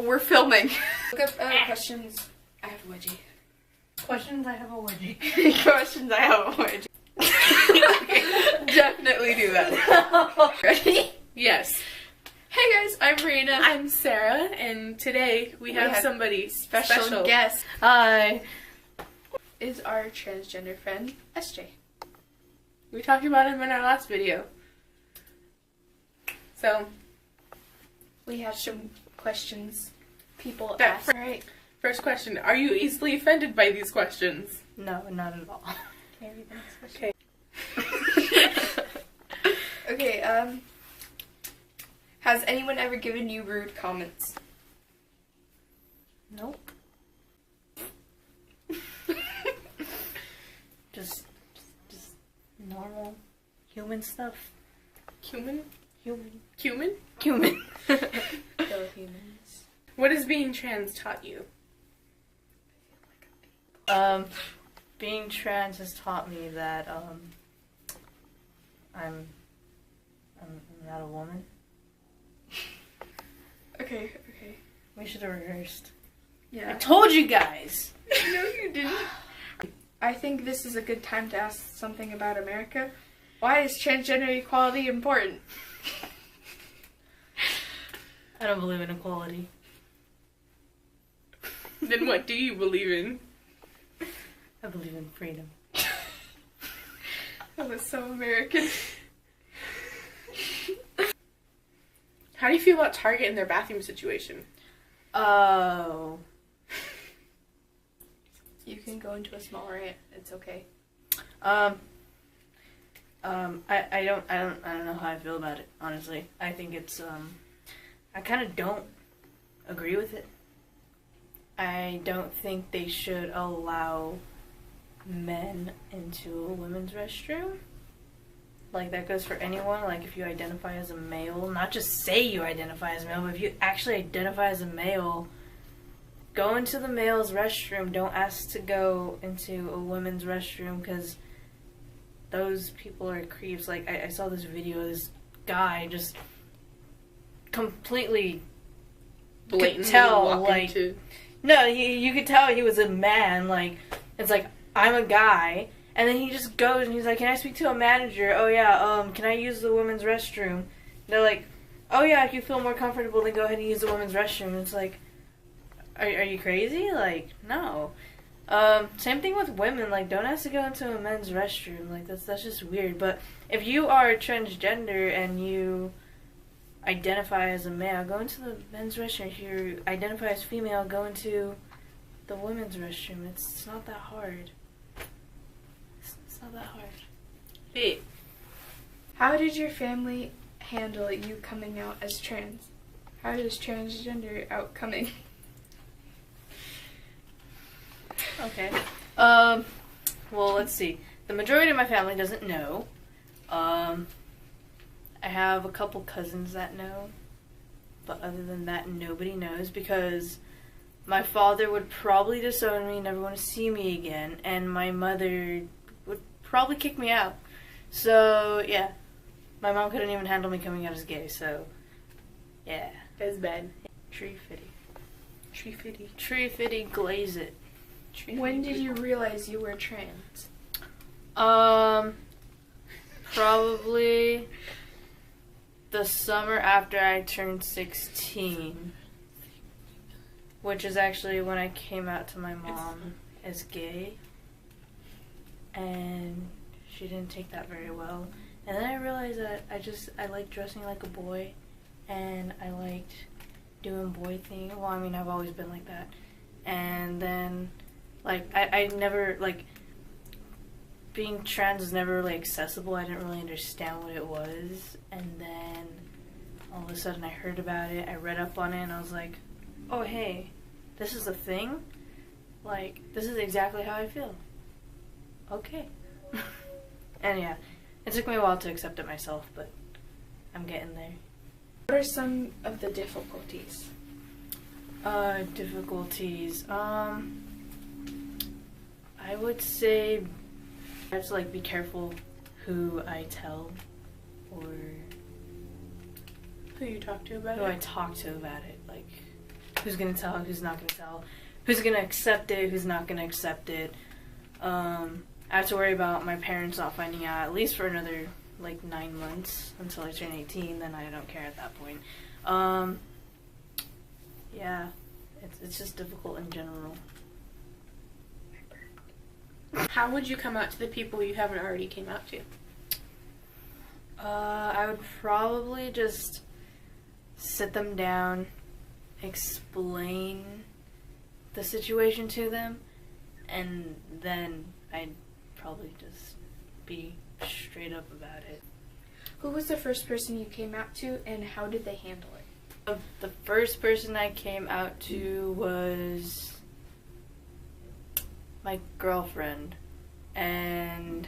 We're filming. Look up questions. I have a wedgie. Questions, I have a wedgie. Questions, I have a wedgie. Definitely do that. Ready? Yes. Hey guys, I'm Marina. I'm Sarah, and today we have somebody special guest. Hi. Is our transgender friend, SJ. We talked about him in our last video. So, we have some questions people ask. Alright. First question, are you easily offended by these questions? No, not at all. Can I read the next Okay. Okay, has anyone ever given you rude comments? Nope. just normal human stuff. Cumin? Human. Cumin? Human. Fellow humans. What has being trans taught you? Being trans has taught me that, I'm not a woman. Okay. We should have rehearsed. Yeah. I told you guys! No, you didn't. I think this is a good time to ask something about America. Why is transgender equality important? I don't believe in equality. Then what do you believe in? I believe in freedom. That was so American. How do you feel about Target and their bathroom situation? Oh. You can go into a small rant. It's okay. I don't know how I feel about it, honestly. I think it's, I kind of don't agree with it. I don't think they should allow men into a women's restroom. Like, that goes for anyone. Like, if you identify as a male, not just say you identify as a male, but if you actually identify as a male, go into the male's restroom. Don't ask to go into a women's restroom, because those people are creeps. Like, I saw this video of this guy just completely Blatantly tell, walk like, into... No, you could tell he was a man. Like, it's like, I'm a guy. And then he just goes and he's like, can I speak to a manager? Oh yeah, can I use the women's restroom? And they're like, oh yeah, if you feel more comfortable, then go ahead and use the women's restroom. And it's like, are you crazy? Like, no. Same thing with women. Like, don't ask to go into a men's restroom. Like, that's just weird. But if you are transgender and you identify as a male, go into the men's restroom. If you identify as female, go into the women's restroom. It's not that hard. It's not that hard. Hey. How did your family handle you coming out as trans? How does transgender out coming? Okay. Well, let's see. The majority of my family doesn't know. I have a couple cousins that know. But other than that, nobody knows, because my father would probably disown me, never want to see me again, and my mother would probably kick me out. So, yeah. My mom couldn't even handle me coming out as gay, so, yeah. That's bad. Tree fitty. Tree fitty. Tree fitty, glaze it. When did you realize you were trans? Probably the summer after I turned 16. Which is actually when I came out to my mom as gay. And she didn't take that very well. And then I realized that I liked dressing like a boy. And I liked doing boy things. Well, I mean, I've always been like that. And then, like, I never, like, being trans was never really accessible. I didn't really understand what it was. And then all of a sudden I heard about it. I read up on it and I was like, oh, hey, this is a thing? Like, this is exactly how I feel. Okay. And yeah, it took me a while to accept it myself, but I'm getting there. What are some of the difficulties? Difficulties. I would say I have to, like, be careful who I tell or Who you talk to about who it? I talk to about it. Like, who's gonna tell, who's not gonna tell, who's gonna accept it, who's not gonna accept it. I have to worry about my parents not finding out at least for another like 9 months until I turn 18. Then I don't care at that point. Yeah, it's just difficult in general. How would you come out to the people you haven't already came out to? I would probably just sit them down, explain the situation to them, and then I'd probably just be straight up about it. Who was the first person you came out to, and how did they handle it? The first person I came out to was my girlfriend, and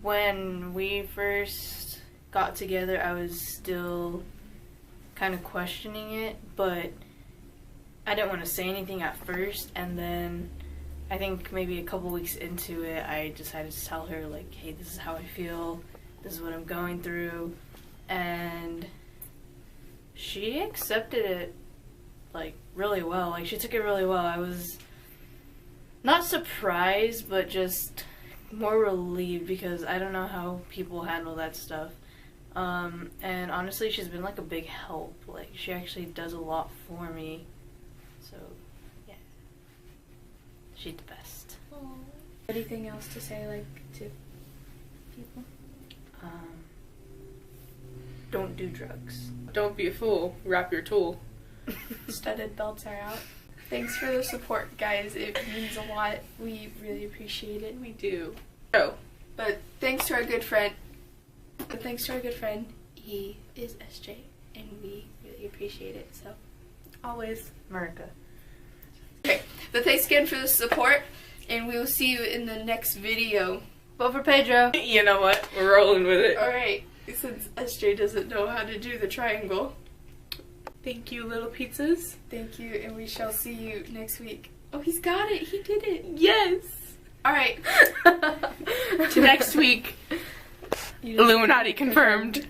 when we first got together, I was still kind of questioning it, but I didn't want to say anything at first, and then I think maybe a couple weeks into it, I decided to tell her, like, hey, this is how I feel, this is what I'm going through, and she accepted it, like, really well. Like, she took it really well. I was not surprised, but just more relieved, because I don't know how people handle that stuff. And honestly, she's been like a big help. Like, she actually does a lot for me. So, yeah. She's the best. Aww. Anything else to say, like, to people? Don't do drugs. Don't be a fool. Wrap your tool. Studded belts are out. Thanks for the support, guys. It means a lot. We really appreciate it. We do. Oh. But thanks to our good friend. He is SJ, and we really appreciate it. So, always, America. Okay. But thanks again for the support, and we will see you in the next video. Vote for Pedro. You know what? We're rolling with it. All right. Since SJ doesn't know how to do the triangle. Thank you, little pizzas. Thank you, and we shall see you next week. Oh, he's got it. He did it. Yes. All right. To next week. Illuminati confirmed.